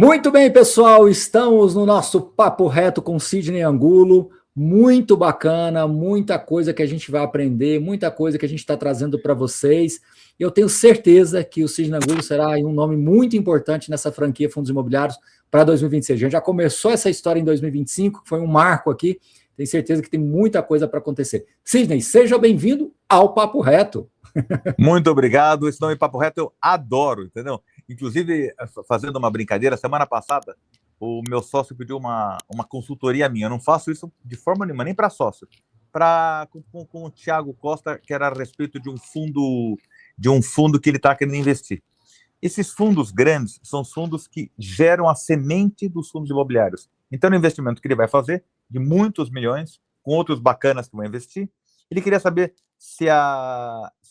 Muito bem, pessoal, estamos no nosso Papo Reto com Sidney Angulo, muito bacana, muita coisa que a gente vai aprender, muita coisa que a gente está trazendo para vocês. Eu tenho certeza que o Sidney Angulo será um nome muito importante nessa franquia Fundos Imobiliários para 2026. A gente já começou essa história em 2025, que foi um marco aqui, tenho certeza que tem muita coisa para acontecer. Sidney, seja bem-vindo ao Papo Reto. Muito obrigado, esse nome Papo Reto eu adoro, entendeu? Inclusive, fazendo uma brincadeira, semana passada, o meu sócio pediu uma consultoria minha. Eu não faço isso de forma nenhuma, nem para sócio. Com o Thiago Costa, que era a respeito de um fundo que ele está querendo investir. Esses fundos grandes são os fundos que geram a semente dos fundos imobiliários. Então, no investimento que ele vai fazer, de muitos milhões, com outros bacanas que vão investir, ele queria saber se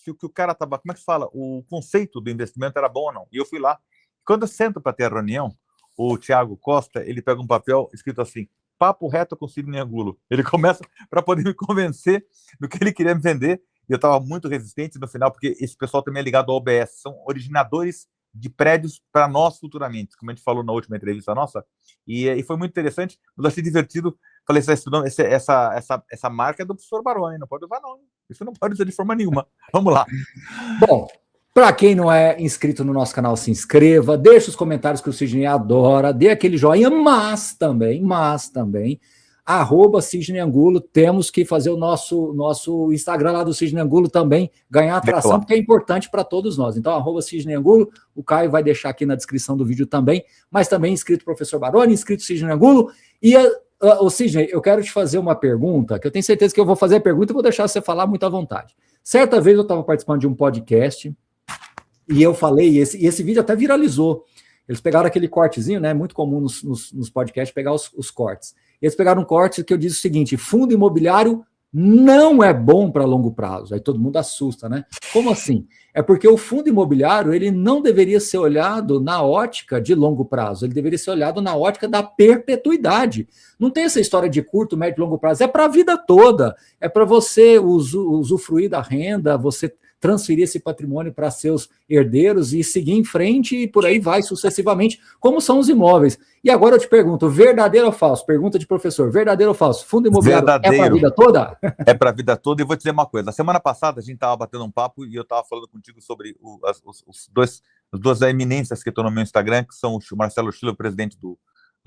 o que o cara estava... Como é que se fala? O conceito do investimento era bom ou não. E eu fui lá. Quando eu sento para ter a reunião, o Thiago Costa, ele pega um papel escrito assim, Papo Reto com Sidney Angulo. Ele começa para poder me convencer do que ele queria me vender. E eu estava muito resistente no final, porque esse pessoal também é ligado ao OBS. São originadores de prédios para nós futuramente, como a gente falou na última entrevista nossa. E foi muito interessante, mas achei divertido. Falei, essa marca é do professor Baroni, não pode usar não. Isso não pode usar de forma nenhuma. Vamos lá. Bom, para quem não é inscrito no nosso canal, se inscreva, deixe os comentários que o Sidney adora, dê aquele joinha, mas também, @Sidney Angulo, temos que fazer o nosso Instagram lá do Sidney Angulo também ganhar atração, porque é importante para todos nós. Então, @Sidney Angulo, o Caio vai deixar aqui na descrição do vídeo também, mas também inscrito professor Baroni, inscrito Sidney Angulo, e Sidney, eu quero te fazer uma pergunta, que eu tenho certeza que eu vou fazer a pergunta e vou deixar você falar muito à vontade. Certa vez eu estava participando de um podcast e eu falei, e esse vídeo até viralizou. Eles pegaram aquele cortezinho, né? Muito comum nos podcasts pegar os cortes. Eles pegaram um corte que eu disse o seguinte: fundo imobiliário não é bom para longo prazo. Aí todo mundo assusta, né? Como assim? É porque o fundo imobiliário ele não deveria ser olhado na ótica de longo prazo, ele deveria ser olhado na ótica da perpetuidade. Não tem essa história de curto, médio e longo prazo, é para a vida toda, é para você usufruir da renda, você transferir esse patrimônio para seus herdeiros e seguir em frente e por aí vai sucessivamente, como são os imóveis. E agora eu te pergunto, verdadeiro ou falso? Pergunta de professor, verdadeiro ou falso? Fundo imobiliário verdadeiro. É para a vida toda? É para a vida toda, e vou te dizer uma coisa, na semana passada a gente estava batendo um papo e eu estava falando contigo sobre as duas eminências que estão no meu Instagram, que são o Marcelo Schiller, presidente do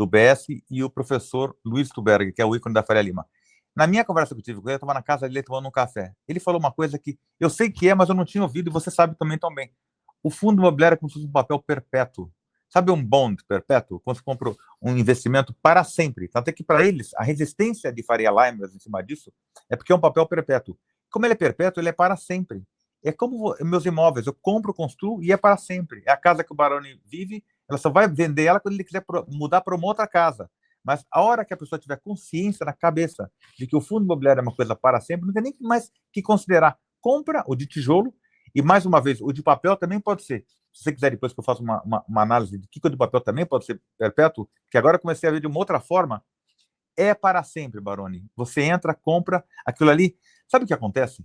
BS, e o professor Luiz Tuberg, que é o ícone da Faria Lima. Na minha conversa que eu tive com ele, eu estava na casa dele tomando um café. Ele falou uma coisa que eu sei que é, mas eu não tinha ouvido, e você sabe também tão bem. O fundo imobiliário é como se fosse um papel perpétuo. Sabe um bond perpétuo? Quando você compra um investimento para sempre. Tanto é que, para eles, a resistência de Faria Lima em cima disso é porque é um papel perpétuo. Como ele é perpétuo, ele é para sempre. É como meus imóveis. Eu compro, construo e é para sempre. É a casa que o Baroni vive, ela só vai vender ela quando ele quiser mudar para uma outra casa. Mas a hora que a pessoa tiver consciência na cabeça de que o fundo imobiliário é uma coisa para sempre, não tem nem mais que considerar. Compra o de tijolo e, mais uma vez, o de papel também pode ser. Se você quiser, depois que eu faço uma análise de que o de papel também pode ser perpétuo, que agora eu comecei a ver de uma outra forma, é para sempre, Baroni. Você entra, compra aquilo ali. Sabe o que acontece?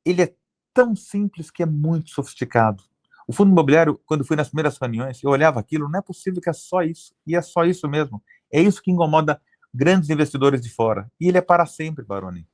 Ele é tão simples que é muito sofisticado. O fundo imobiliário, quando fui nas primeiras reuniões, eu olhava aquilo, não é possível que é só isso. E é só isso mesmo. É isso que incomoda grandes investidores de fora. E ele é para sempre, Baroni.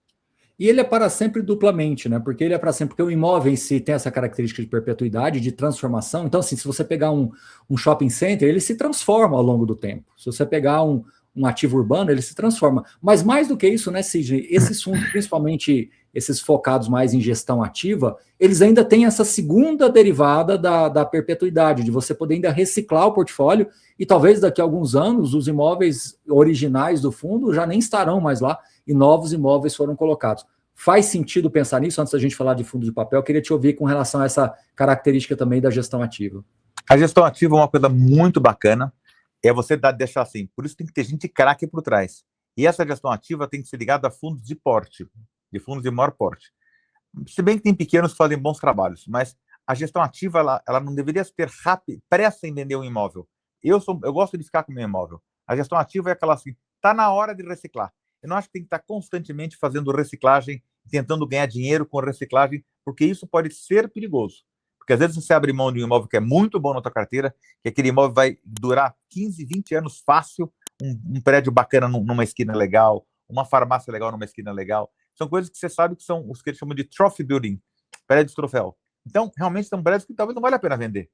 E ele é para sempre duplamente, né? Porque ele é para sempre, porque o imóvel em si tem essa característica de perpetuidade, de transformação. Então, assim, se você pegar um shopping center, ele se transforma ao longo do tempo. Se você pegar um ativo urbano, ele se transforma. Mas mais do que isso, né, Sidney? Esses fundos, principalmente esses focados mais em gestão ativa, eles ainda têm essa segunda derivada da perpetuidade, de você poder ainda reciclar o portfólio e talvez daqui a alguns anos os imóveis originais do fundo já nem estarão mais lá e novos imóveis foram colocados. Faz sentido pensar nisso? Antes da gente falar de fundo de papel, eu queria te ouvir com relação a essa característica também da gestão ativa. A gestão ativa é uma coisa muito bacana, é você deixar assim, por isso tem que ter gente craque por trás. E essa gestão ativa tem que ser ligada a fundos de porte, de fundos de maior porte. Se bem que tem pequenos que fazem bons trabalhos, mas a gestão ativa ela não deveria ter pressa em vender um imóvel. Eu gosto de ficar com o meu imóvel. A gestão ativa é aquela assim, está na hora de reciclar. Eu não acho que tem que estar constantemente fazendo reciclagem, tentando ganhar dinheiro com reciclagem, porque isso pode ser perigoso. Porque às vezes você abre mão de um imóvel que é muito bom na tua carteira, que aquele imóvel vai durar 15, 20 anos fácil, um prédio bacana numa esquina legal, uma farmácia legal numa esquina legal. São coisas que você sabe que são os que eles chamam de trophy building, prédios troféu. Então, realmente são prédios que talvez não vale a pena vender.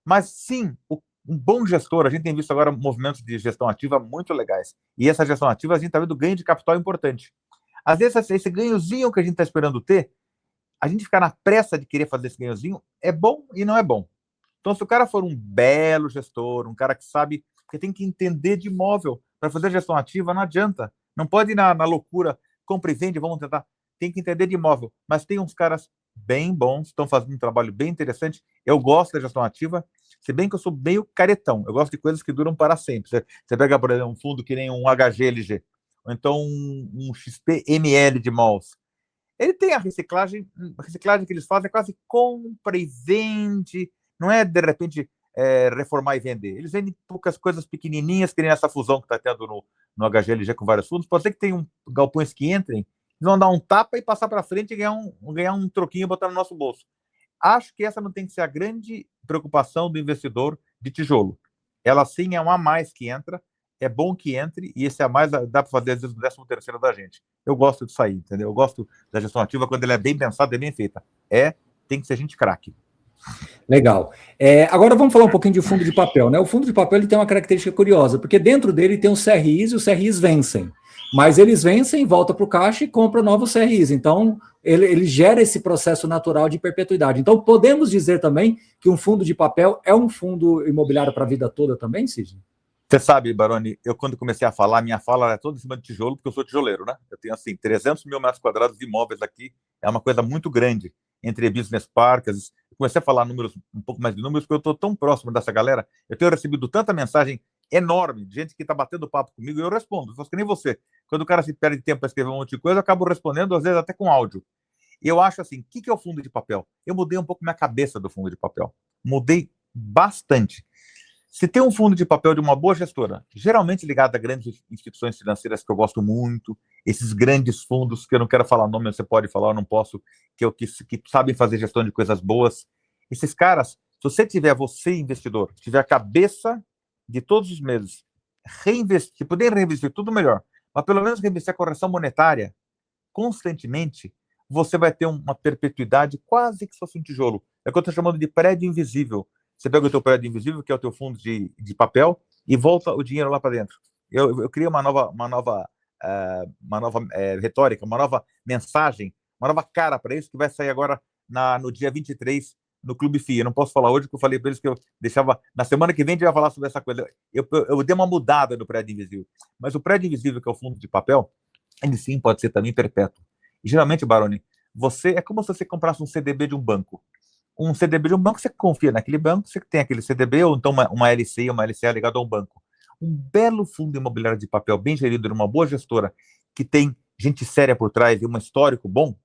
Mas sim, um bom gestor, a gente tem visto agora movimentos de gestão ativa muito legais. E essa gestão ativa, a gente está vendo ganho de capital importante. Às vezes, esse ganhozinho que a gente está esperando ter, a gente ficar na pressa de querer fazer esse ganhozinho é bom e não é bom. Então, se o cara for um belo gestor, um cara que sabe, que tem que entender de imóvel para fazer gestão ativa, não adianta. Não pode ir na loucura, compra e vende, vamos tentar. Tem que entender de imóvel. Mas tem uns caras bem bons, estão fazendo um trabalho bem interessante. Eu gosto da gestão ativa, se bem que eu sou meio caretão. Eu gosto de coisas que duram para sempre. Você pega, por exemplo, um fundo que nem um HGLG, ou então um XPML de malls. Ele tem a reciclagem que eles fazem é quase compra e vende, não é de repente reformar e vender. Eles vendem poucas coisas pequenininhas, que nem essa fusão que está tendo no HGLG com vários fundos. Pode ser que tenham galpões que entrem, eles vão dar um tapa e passar para frente e ganhar um troquinho e botar no nosso bolso. Acho que essa não tem que ser a grande preocupação do investidor de tijolo. Ela sim é um a mais que entra, é bom que entre, e esse a mais dá para fazer às vezes no 13º da gente. Eu gosto disso aí, entendeu? Eu gosto da gestão ativa quando ela é bem pensada e bem feita. Tem que ser gente craque. Legal. Agora vamos falar um pouquinho de fundo de papel, né? O fundo de papel ele tem uma característica curiosa, porque dentro dele tem os CRIs e os CRIs vencem. Mas eles vencem, volta para o caixa e compra novos CRIs. Então, ele gera esse processo natural de perpetuidade. Então, podemos dizer também que um fundo de papel é um fundo imobiliário para a vida toda também, Sidney? Você sabe, Baroni, eu quando comecei a falar, minha fala era toda em cima de tijolo, porque eu sou tijoleiro, né? Eu tenho, assim, 300 mil metros quadrados de imóveis aqui, é uma coisa muito grande, entre business parks. Comecei a falar um pouco mais de números, porque eu estou tão próximo dessa galera, eu tenho recebido tanta mensagem enorme de gente que está batendo papo comigo e eu respondo, só que nem você. Quando o cara se perde tempo para escrever um monte de coisa, eu acabo respondendo, às vezes até com áudio. E eu acho assim, o que é o fundo de papel? Eu mudei um pouco minha cabeça do fundo de papel. Mudei bastante. Se tem um fundo de papel de uma boa gestora, geralmente ligado a grandes instituições financeiras que eu gosto muito, esses grandes fundos, que eu não quero falar nome, você pode falar, eu não posso, que sabem fazer gestão de coisas boas. Esses caras, se você investidor, tiver a cabeça de todos os meses, reinvestir, poder reinvestir tudo melhor, mas pelo menos reinvestir a correção monetária constantemente, você vai ter uma perpetuidade quase que só um tijolo. É o que eu estou chamando de prédio invisível. Você pega o teu prédio invisível, que é o teu fundo de papel, e volta o dinheiro lá para dentro. Eu criei uma nova retórica, uma nova mensagem, uma nova cara para isso, que vai sair agora no dia 23 no Clube FII. Eu não posso falar hoje, porque eu falei para eles que eu deixava... Na semana que vem a gente vai falar sobre essa coisa. Eu dei uma mudada no prédio invisível. Mas o prédio invisível, que é o fundo de papel, ele sim pode ser também perpétuo. E geralmente, Baroni, é como se você comprasse um CDB de um banco. Um CDB de um banco, você confia naquele banco, você tem aquele CDB, ou então uma LCI, uma LCA ligada a um banco. Um belo fundo imobiliário de papel, bem gerido, numa boa gestora, que tem gente séria por trás e um histórico bom,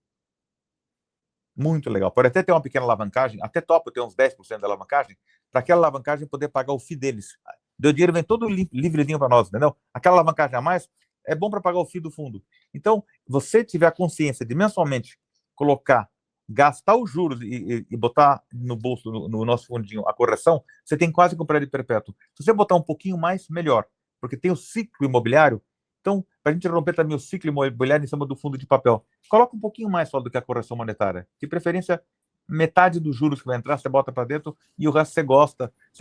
muito legal. Pode até ter uma pequena alavancagem, até topo ter uns 10% da alavancagem, para aquela alavancagem poder pagar o FII deles. O dinheiro vem todo livrezinho para nós, entendeu? Aquela alavancagem a mais é bom para pagar o FII do fundo. Então, você tiver a consciência de mensalmente gastar os juros e botar no bolso, no nosso fundinho, a correção, você tem quase que um prédio perpétuo. Se você botar um pouquinho mais, melhor, porque tem o ciclo imobiliário. Então, para a gente romper também o ciclo imobiliário em cima do fundo de papel, coloca um pouquinho mais só do que a correção monetária. De preferência, metade dos juros que vai entrar, você bota para dentro e o resto você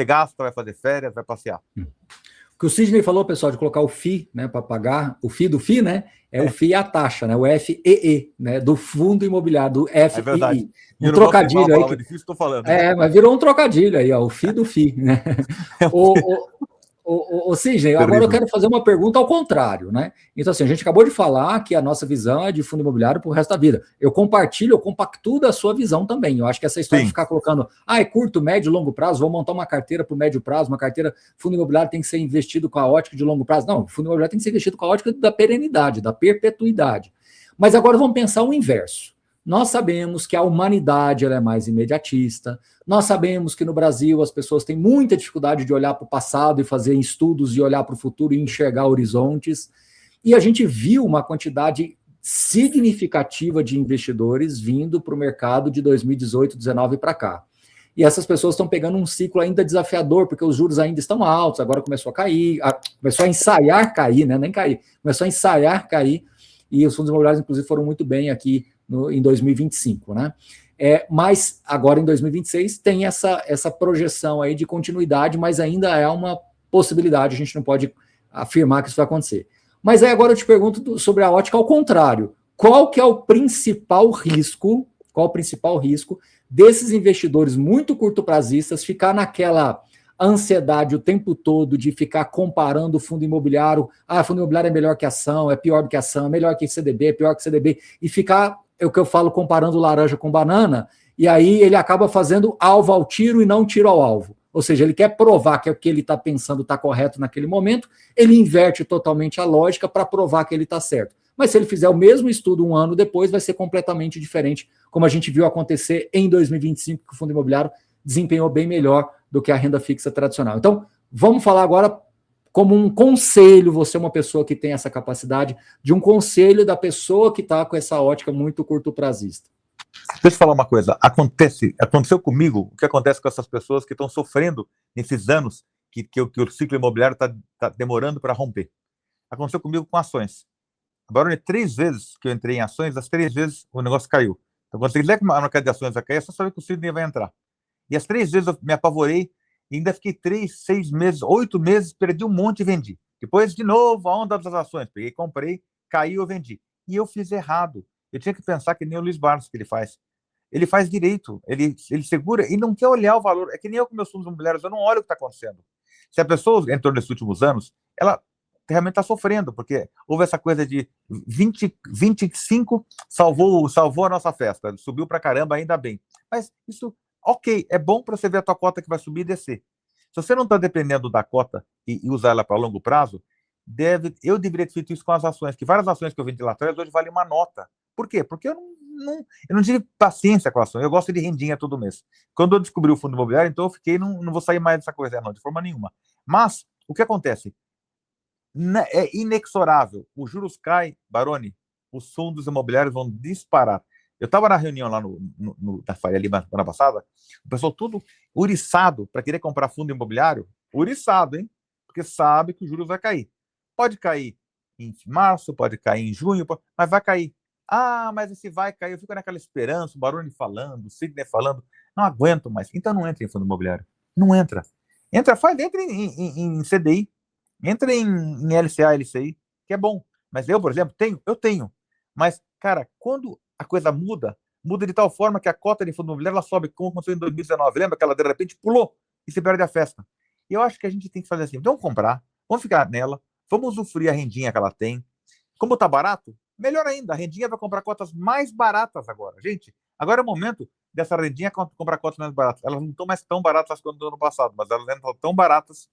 gasta, vai fazer férias, vai passear. O que o Sidney falou, pessoal, de colocar o FII, né, para pagar, o FII do FII, né, o FII e a taxa, né, o FEE, né, do fundo imobiliário, do FII. É verdade. Um trocadilho aí. Difícil, tô falando. Mas virou um trocadilho aí, ó, o FII do FII, né. Sidney, agora eu quero fazer uma pergunta ao contrário, né? Então, assim, a gente acabou de falar que a nossa visão é de fundo imobiliário para o resto da vida. Eu compactuo da sua visão também. Eu acho que essa história de ficar colocando, é curto, médio, longo prazo, vou montar uma carteira para o médio prazo, uma carteira, fundo imobiliário tem que ser investido com a ótica de longo prazo. Não, fundo imobiliário tem que ser investido com a ótica da perenidade, da perpetuidade. Mas agora vamos pensar o inverso. Nós sabemos que a humanidade ela é mais imediatista, nós sabemos que no Brasil as pessoas têm muita dificuldade de olhar para o passado e fazer estudos e olhar para o futuro e enxergar horizontes, e a gente viu uma quantidade significativa de investidores vindo para o mercado de 2018, 2019 para cá. e essas pessoas estão pegando um ciclo ainda desafiador, porque os juros ainda estão altos, agora começou a cair, começou a ensaiar cair, né? Nem cair, começou a ensaiar cair, e os fundos imobiliários, inclusive, foram muito bem aqui em 2025, né? Mas agora em 2026 tem essa projeção aí de continuidade, mas ainda é uma possibilidade, a gente não pode afirmar que isso vai acontecer. Mas aí agora eu te pergunto sobre a ótica ao contrário. Qual que é o principal risco? Qual o principal risco desses investidores muito curto-prazistas ficar naquela ansiedade o tempo todo de ficar comparando o fundo imobiliário, fundo imobiliário é melhor que ação, é pior do que ação, é melhor que CDB, é pior que CDB, e ficar, é o que eu falo, comparando laranja com banana, e aí ele acaba fazendo alvo ao tiro e não tiro ao alvo. Ou seja, ele quer provar que o que ele está pensando está correto naquele momento, ele inverte totalmente a lógica para provar que ele está certo. Mas se ele fizer o mesmo estudo um ano depois, vai ser completamente diferente, como a gente viu acontecer em 2025, que o fundo imobiliário desempenhou bem melhor do que a renda fixa tradicional. Então, vamos falar agora como um conselho, você é uma pessoa que tem essa capacidade, de um conselho da pessoa que está com essa ótica muito curto-prazista. Deixa eu falar uma coisa, aconteceu comigo o que acontece com essas pessoas que estão sofrendo nesses anos que o ciclo imobiliário está demorando para romper. Aconteceu comigo com ações. Agora, 3 vezes que eu entrei em ações, as 3 vezes o negócio caiu. Então, quando você quiser que a mercado de ações vai cair, é só saber que o Sidney vai entrar. E as 3 vezes eu me apavorei, e ainda fiquei 3, 6 meses, 8 meses, perdi um monte e vendi. Depois, de novo, a onda das ações. Peguei, comprei, caiu, eu vendi. E eu fiz errado. Eu tinha que pensar que nem o Luiz Barros que ele faz. Ele faz direito, ele segura e não quer olhar o valor. É que nem eu com meus fundos imobiliários, eu não olho o que está acontecendo. Se a pessoa entrou nesses últimos anos, ela realmente está sofrendo, porque houve essa coisa de 25 salvou a nossa festa, subiu para caramba, ainda bem. Mas isso, ok, é bom para você ver a tua cota que vai subir e descer. Se você não está dependendo da cota e usar ela para longo prazo, eu deveria ter feito isso com as ações, que várias ações que eu vendi lá atrás hoje valem uma nota. Por quê? Porque eu não tive paciência com a ação, eu gosto de rendinha todo mês. Quando eu descobri o fundo imobiliário, então eu fiquei, não vou sair mais dessa coisa, não, de forma nenhuma. Mas, o que acontece? É inexorável, os juros caem, Baroni, os fundos imobiliários vão disparar. Eu estava na reunião lá da Faria Lima semana passada, o pessoal tudo uriçado para querer comprar fundo imobiliário, uriçado, hein? Porque sabe que os juros vai cair. Pode cair em março, pode cair em junho, mas vai cair. Mas esse vai cair, eu fico naquela esperança, o Baroni falando, o Sidney falando, não aguento mais. Então não entra em fundo imobiliário. Não entra. Entra em CDI, entra em LCA, LCI, que é bom. Mas eu, por exemplo, tenho. Mas, cara, quando a coisa muda de tal forma que a cota de fundo imobiliário ela sobe, como aconteceu em 2019. Lembra que ela de repente pulou e se perde a festa. E eu acho que a gente tem que fazer assim, vamos comprar, vamos ficar nela, vamos usufruir a rendinha que ela tem. Como tá barato, melhor ainda, a rendinha vai comprar cotas mais baratas agora. Gente, agora é o momento dessa rendinha comprar cotas mais baratas. Elas não estão mais tão baratas quanto do ano passado, mas elas ainda estão tão baratas.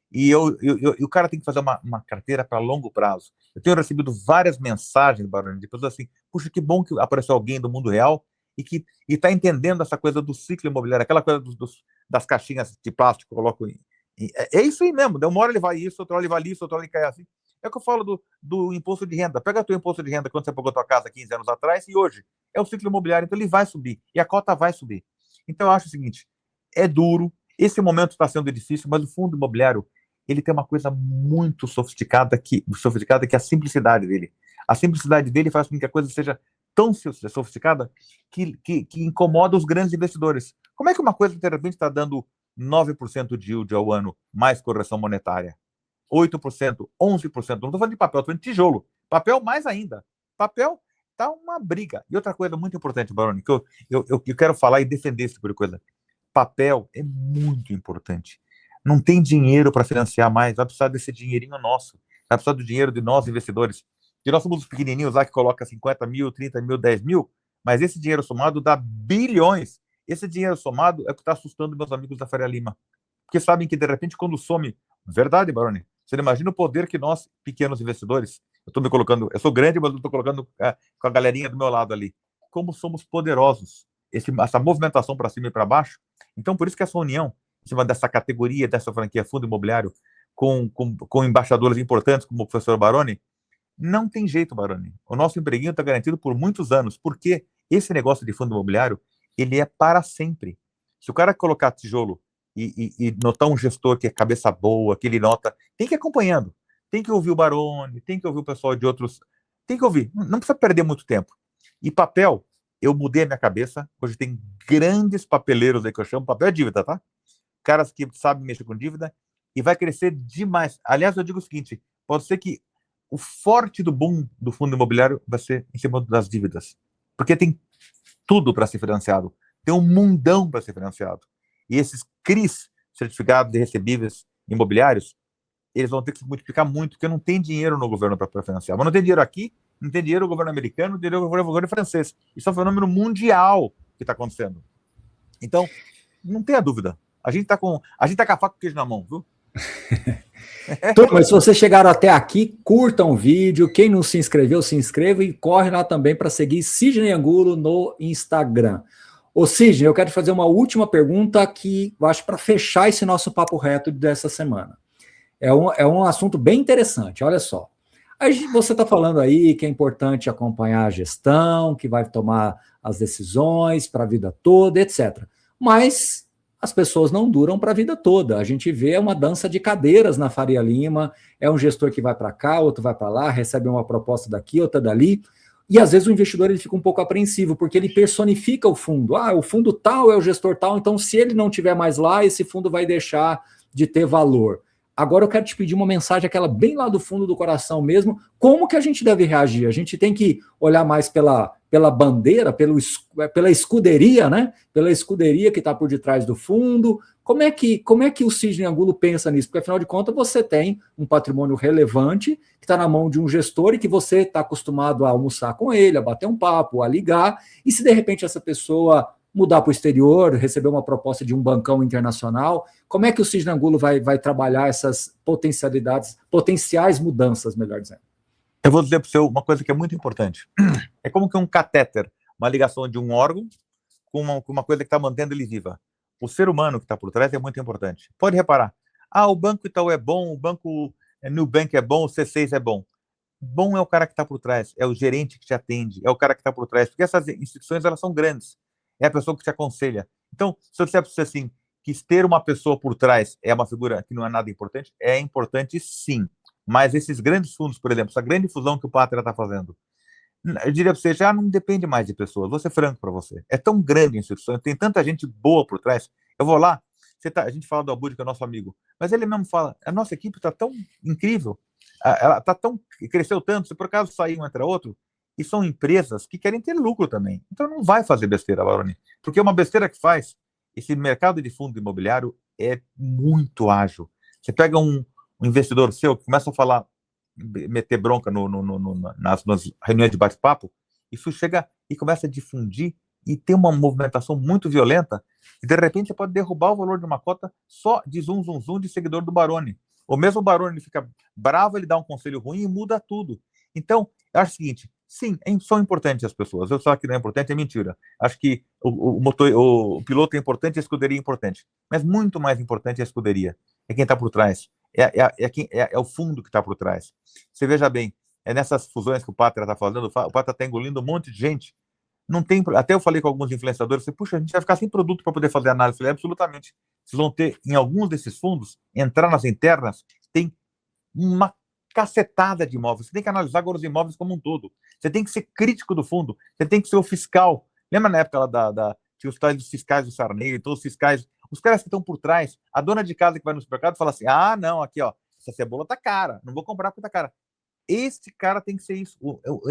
E o cara tem que fazer uma carteira para longo prazo. Eu tenho recebido várias mensagens, Baroni, de pessoas assim, puxa, que bom que apareceu alguém do mundo real e que está entendendo essa coisa do ciclo imobiliário, aquela coisa das caixinhas de plástico que eu coloco é isso aí mesmo, uma hora ele vai isso, outra hora ele vai isso, outra hora ele cai assim. É o que eu falo do imposto de renda. Pega o teu imposto de renda quando você pagou a tua casa 15 anos atrás e hoje é o ciclo imobiliário, então ele vai subir e a cota vai subir. Então eu acho o seguinte, é duro, esse momento está sendo difícil, mas o fundo imobiliário ele tem uma coisa muito sofisticada que é a simplicidade dele. A simplicidade dele faz com que a coisa seja tão sofisticada que incomoda os grandes investidores. Como é que uma coisa, de repente, está dando 9% de yield ao ano, mais correção monetária? 8%, 11%. Não estou falando de papel, estou falando de tijolo. Papel mais ainda. Papel está uma briga. E outra coisa muito importante, Baroni, que eu quero falar e defender esse tipo de coisa. Papel é muito importante. Não tem dinheiro para financiar mais, vai precisar desse dinheirinho nosso, vai precisar do dinheiro de nós, investidores. E nós somos os pequenininhos lá que coloca 50 mil, 30 mil, 10 mil, mas esse dinheiro somado dá bilhões. Esse dinheiro somado é o que está assustando meus amigos da Faria Lima. Porque sabem que, de repente, quando some... Verdade, Baroni? Você não imagina o poder que nós, pequenos investidores, eu estou me colocando... Eu sou grande, mas eu estou colocando com a galerinha do meu lado ali. Como somos poderosos. Essa movimentação para cima e para baixo. Então, por isso que essa união em cima dessa categoria, dessa franquia fundo imobiliário, com embaixadores importantes como o professor Baroni, não tem jeito, Baroni. O nosso empreguinho está garantido por muitos anos, porque esse negócio de fundo imobiliário, ele é para sempre. Se o cara colocar tijolo e notar um gestor que é cabeça boa, que ele nota, tem que ir acompanhando. Tem que ouvir o Baroni, tem que ouvir o pessoal de outros... Tem que ouvir, não precisa perder muito tempo. E papel, eu mudei a minha cabeça. Hoje tem grandes papeleiros aí que eu chamo, papel é dívida, tá? Caras que sabem mexer com dívida e vai crescer demais. Aliás, eu digo o seguinte, pode ser que o forte do boom do fundo imobiliário vai ser em cima das dívidas. Porque tem tudo para ser financiado. Tem um mundão para ser financiado. E esses CRIs, certificados de recebíveis imobiliários, eles vão ter que se multiplicar muito, porque não tem dinheiro no governo para financiar. Mas não tem dinheiro aqui, não tem dinheiro no governo americano, não tem dinheiro no governo francês. Isso é um fenômeno mundial que está acontecendo. Então, não tenha dúvida. A gente tá com a faca e o queijo na mão, viu? Turma, se vocês chegaram até aqui, curtam o vídeo. Quem não se inscreveu, se inscreva e corre lá também para seguir Sidney Angulo no Instagram. Ô Sidney, eu quero te fazer uma última pergunta que eu acho para fechar esse nosso papo reto dessa semana. É um assunto bem interessante, olha só. Você está falando aí que é importante acompanhar a gestão, que vai tomar as decisões para a vida toda, etc. Mas as pessoas não duram para a vida toda. A gente vê uma dança de cadeiras na Faria Lima, é um gestor que vai para cá, outro vai para lá, recebe uma proposta daqui, outra dali, e às vezes o investidor ele fica um pouco apreensivo, porque ele personifica o fundo. Ah, o fundo tal é o gestor tal, então se ele não tiver mais lá, esse fundo vai deixar de ter valor. Agora eu quero te pedir uma mensagem, aquela bem lá do fundo do coração mesmo, como que a gente deve reagir? A gente tem que olhar mais pela bandeira, pela escuderia, né? Pela escuderia que está por detrás do fundo. Como é que o Sidney Angulo pensa nisso? Porque, afinal de contas, você tem um patrimônio relevante que está na mão de um gestor e que você está acostumado a almoçar com ele, a bater um papo, a ligar, e se de repente essa pessoa mudar para o exterior, receber uma proposta de um bancão internacional, como é que o Sidney Angulo vai trabalhar essas potenciais mudanças, melhor dizendo? Eu vou dizer para o senhor uma coisa que é muito importante. É como que um catéter, uma ligação de um órgão com uma coisa que está mantendo ele viva. O ser humano que está por trás é muito importante. Pode reparar. Ah, o Banco Itaú é bom, o Banco Nubank é bom, o C6 é bom. Bom é o cara que está por trás, é o gerente que te atende, é o cara que está por trás, porque essas instituições elas são grandes. É a pessoa que te aconselha. Então, se eu disser para você assim, que ter uma pessoa por trás é uma figura que não é nada importante, é importante sim. Mas esses grandes fundos, por exemplo, essa grande fusão que o Pátria está fazendo, eu diria para você, já não depende mais de pessoas. Vou ser franco para você. É tão grande a instituição, tem tanta gente boa por trás. Eu vou lá, a gente fala do Abud, que é nosso amigo, mas ele mesmo fala, a nossa equipe está tão incrível, ela cresceu tanto, se por acaso sair um entre outro, e são empresas que querem ter lucro também. Então não vai fazer besteira, Baroni. Porque uma besteira que faz, esse mercado de fundo imobiliário é muito ágil. Você pega um investidor seu que começa a falar, meter bronca nas reuniões de bate-papo, isso chega e começa a difundir e tem uma movimentação muito violenta, e de repente você pode derrubar o valor de uma cota só de zoom de seguidor do Baroni. Ou mesmo o Baroni ele fica bravo, ele dá um conselho ruim e muda tudo. Então, eu acho o seguinte, sim, são importantes as pessoas. Eu só que não é importante, é mentira. Acho que o piloto é importante, a escuderia é importante. Mas muito mais importante é a escuderia. É quem está por trás. É o fundo que está por trás. Você veja bem, é nessas fusões que o Pátria está fazendo, o Pátria está engolindo um monte de gente. Não tem, até eu falei com alguns influenciadores, puxa, a gente vai ficar sem produto para poder fazer análise. Eu falei, absolutamente. Vocês vão ter, em alguns desses fundos, entrar nas internas, tem uma cacetada de imóveis. Você tem que analisar agora os imóveis como um todo. Você tem que ser crítico do fundo. Você tem que ser o fiscal. Lembra na época lá tinha os tais dos fiscais do Sarney, todos os fiscais, os caras que estão por trás, a dona de casa que vai no supermercado fala assim, não, aqui, ó, essa cebola tá cara, não vou comprar porque tá cara. Esse cara tem que ser isso,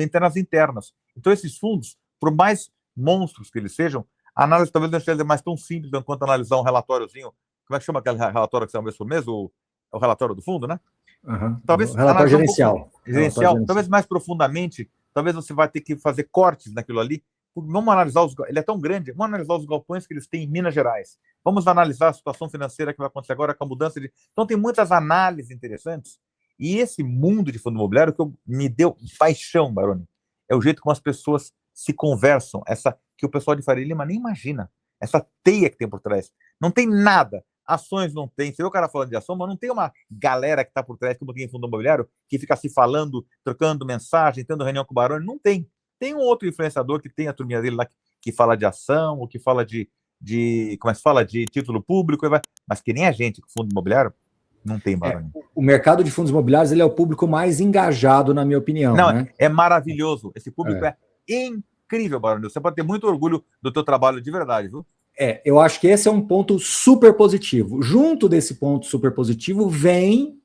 entrar nas internas. Então esses fundos, por mais monstros que eles sejam, a análise talvez não seja mais tão simples quanto analisar um relatóriozinho, como é que chama aquele relatório que você mês por mês, o relatório do fundo, né? Uhum. Talvez relatório gerencial. Gerencial, talvez mais profundamente, talvez você vai ter que fazer cortes naquilo ali. Vamos analisar ele é tão grande, vamos analisar os galpões que eles têm em Minas Gerais. Vamos analisar a situação financeira que vai acontecer agora com a mudança de... Então tem muitas análises interessantes. E esse mundo de fundo imobiliário que me deu paixão, Baroni, é o jeito como as pessoas se conversam, essa que o pessoal de Faria Lima nem imagina, essa teia que tem por trás. Não tem nada. Ações não tem. Você vê o cara falando de ação, mas não tem uma galera que está por trás, como tem em fundo imobiliário, que fica se falando, trocando mensagem, tendo reunião com o Baroni. Não tem. Tem um outro influenciador que tem a turminha dele lá que fala de ação, ou que fala de como é que se fala, de título público, mas que nem a gente, fundo imobiliário, não tem, Baroni. O mercado de fundos imobiliários ele é o público mais engajado, na minha opinião. Não, né? É maravilhoso. Esse público é incrível, Baroni. Você pode ter muito orgulho do teu trabalho de verdade, viu? Eu acho que esse é um ponto super positivo. Junto desse ponto super positivo vem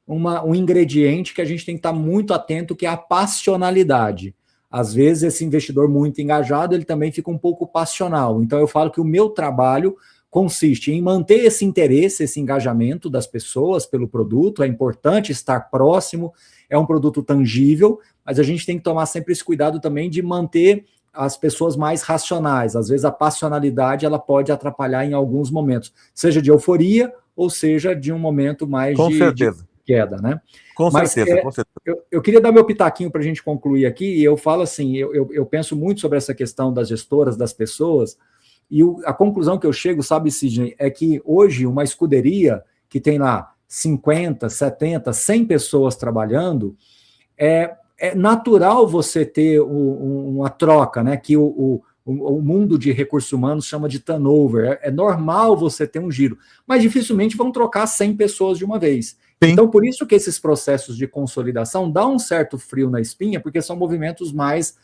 um ingrediente que a gente tem que estar muito atento, que é a passionalidade. Às vezes, esse investidor muito engajado, ele também fica um pouco passional. Então, eu falo que o meu trabalho consiste em manter esse interesse, esse engajamento das pessoas pelo produto. É importante estar próximo, é um produto tangível, mas a gente tem que tomar sempre esse cuidado também de manter as pessoas mais racionais. Às vezes a passionalidade ela pode atrapalhar em alguns momentos, seja de euforia ou seja de um momento mais de queda, né? Com certeza. Eu queria dar meu pitaquinho para a gente concluir aqui, e eu falo assim, eu penso muito sobre essa questão das gestoras, das pessoas, e a conclusão que eu chego, sabe, Sidney, é que hoje uma escuderia que tem lá 50, 70, 100 pessoas trabalhando, é natural você ter uma troca, né? Que o mundo de recursos humanos chama de turnover. É normal você ter um giro, mas dificilmente vão trocar 100 pessoas de uma vez. Sim. Então, por isso que esses processos de consolidação dão um certo frio na espinha, porque são movimentos mais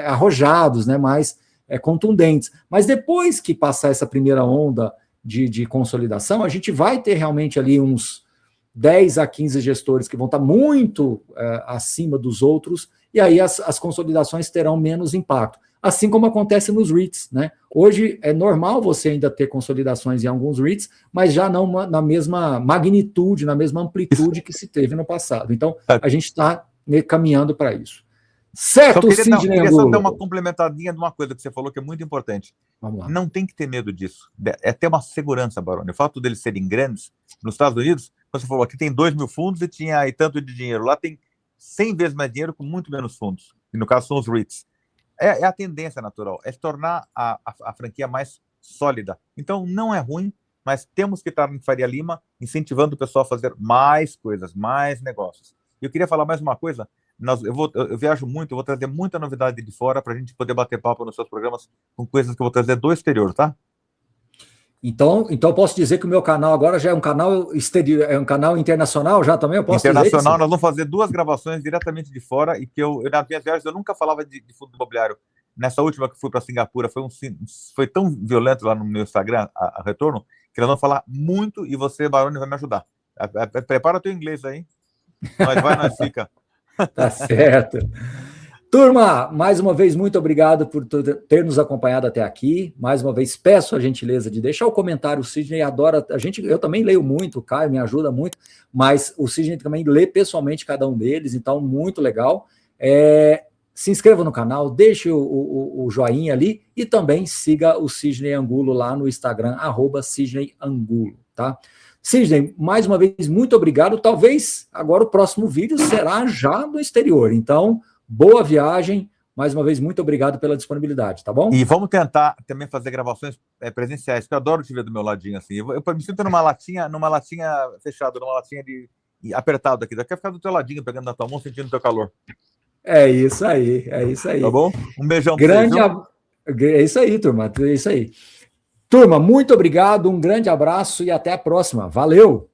arrojados, né? Mais contundentes. Mas depois que passar essa primeira onda de consolidação, a gente vai ter realmente ali uns 10 a 15 gestores que vão estar muito acima dos outros, e aí as consolidações terão menos impacto. Assim como acontece nos REITs, né? Hoje é normal você ainda ter consolidações em alguns REITs, mas já não na mesma magnitude, na mesma amplitude que se teve no passado. Então, a gente está caminhando para isso. Certo, Sidney? Queria só dar uma complementadinha de uma coisa que você falou que é muito importante. Vamos lá. Não tem que ter medo disso. É ter uma segurança, Baroni. O fato deles serem grandes, nos Estados Unidos, você falou, aqui tem 2.000 fundos e tinha aí tanto de dinheiro. Lá tem 100 vezes mais dinheiro com muito menos fundos. E no caso são os REITs. É a tendência natural, é se tornar a franquia mais sólida. Então, não é ruim, mas temos que estar em Faria Lima incentivando o pessoal a fazer mais coisas, mais negócios. E eu queria falar mais uma coisa. Eu viajo muito, eu vou trazer muita novidade de fora para a gente poder bater papo nos seus programas com coisas que eu vou trazer do exterior, tá? Então eu posso dizer que o meu canal agora já é um canal exterior, é um canal internacional já também? Eu posso internacional, dizer isso? Nós vamos fazer 2 gravações diretamente de fora, e que nas minhas viagens eu nunca falava de fundo imobiliário. Nessa última que fui para Singapura, foi tão violento lá no meu Instagram, a retorno, que nós vamos falar muito, e você, Baroni, vai me ajudar. Prepara teu inglês aí. Nós fica. Tá certo. Turma, mais uma vez, muito obrigado por ter nos acompanhado até aqui. Mais uma vez, peço a gentileza de deixar o comentário. O Sidney adora, eu também leio muito, o Caio me ajuda muito, mas o Sidney também lê pessoalmente cada um deles, então, muito legal. Se inscreva no canal, deixe o joinha ali e também siga o Sidney Angulo lá no Instagram, @SidneyAngulo, tá? Sidney, mais uma vez, muito obrigado. Talvez agora o próximo vídeo será já no exterior, então... Boa viagem, mais uma vez, muito obrigado pela disponibilidade, tá bom? E vamos tentar também fazer gravações presenciais, porque eu adoro te ver do meu ladinho assim. Eu me sinto numa latinha fechada, numa latinha apertado aqui. Daqui a ficar do teu ladinho, pegando na tua mão, sentindo o teu calor. É isso aí. Tá bom? Um beijão pra vocês. É isso aí, turma, é isso aí. Turma, muito obrigado, um grande abraço e até a próxima. Valeu!